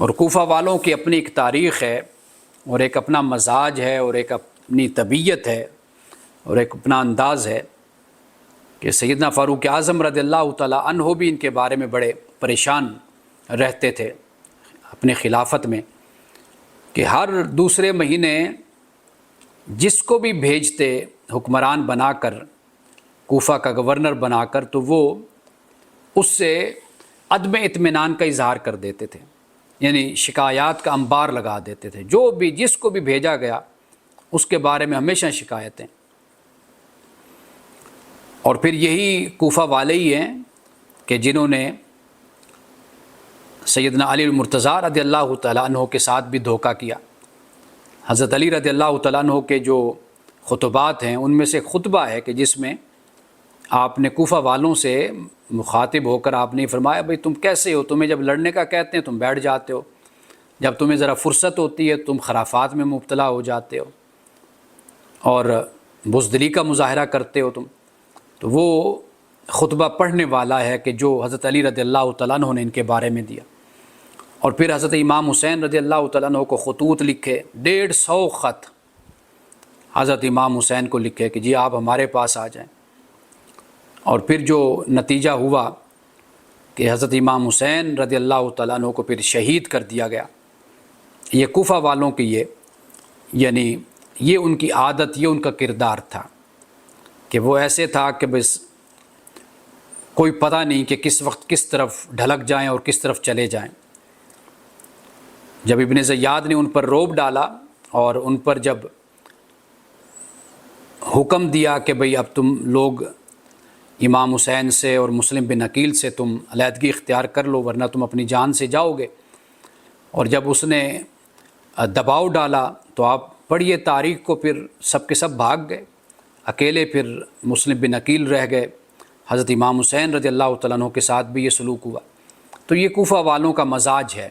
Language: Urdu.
اور کوفہ والوں کی اپنی ایک تاریخ ہے اور ایک اپنا مزاج ہے اور ایک اپنی طبیعت ہے اور ایک اپنا انداز ہے کہ سیدنا فاروق اعظم رضی اللہ تعالیٰ عنہ بھی ان کے بارے میں بڑے پریشان رہتے تھے اپنے خلافت میں، کہ ہر دوسرے مہینے جس کو بھی بھیجتے حکمران بنا کر، کوفہ کا گورنر بنا کر، تو وہ اس سے عدم اطمینان کا اظہار کر دیتے تھے، یعنی شکایات کا انبار لگا دیتے تھے، جو بھی جس کو بھی بھیجا گیا اس کے بارے میں ہمیشہ شکایتیں۔ اور پھر یہی کوفہ والے ہی ہیں کہ جنہوں نے سیدنا علی المرتضیٰ رضی اللہ تعالیٰ عنہ کے ساتھ بھی دھوکہ کیا۔ حضرت علی رضی اللہ تعالیٰ عنہ کے جو خطبات ہیں ان میں سے خطبہ ہے کہ جس میں آپ نے کوفہ والوں سے مخاطب ہو کر آپ نے فرمایا، بھئی تم کیسے ہو، تمہیں جب لڑنے کا کہتے ہیں تم بیٹھ جاتے ہو، جب تمہیں ذرا فرصت ہوتی ہے تم خرافات میں مبتلا ہو جاتے ہو اور بزدلی کا مظاہرہ کرتے ہو تم۔ تو وہ خطبہ پڑھنے والا ہے کہ جو حضرت علی رضی اللہ تعالیٰ عنہ نے ان کے بارے میں دیا۔ اور پھر حضرت امام حسین رضی اللہ تعالیٰ عنہ کو خطوط لکھے، 150 خط حضرت امام حسین کو لکھے کہ جی آپ ہمارے پاس آ جائیں۔ اور پھر جو نتیجہ ہوا کہ حضرت امام حسین رضی اللہ تعالیٰ عنہ کو پھر شہید کر دیا گیا۔ یہ کوفہ والوں کی یعنی یہ ان کی عادت، یہ ان کا کردار تھا کہ وہ ایسے تھا کہ بس کوئی پتہ نہیں کہ کس وقت کس طرف ڈھلک جائیں اور کس طرف چلے جائیں۔ جب ابن زیاد نے ان پر روب ڈالا اور ان پر جب حکم دیا کہ بھئی اب تم لوگ امام حسین سے اور مسلم بن عقیل سے تم علیحدگی اختیار کر لو ورنہ تم اپنی جان سے جاؤ گے، اور جب اس نے دباؤ ڈالا تو آپ پڑھیے تاریخ کو، پھر سب کے سب بھاگ گئے، اکیلے پھر مسلم بن عقیل رہ گئے۔ حضرت امام حسین رضی اللہ تعالیٰ عنہ کے ساتھ بھی یہ سلوک ہوا۔ تو یہ کوفہ والوں کا مزاج ہے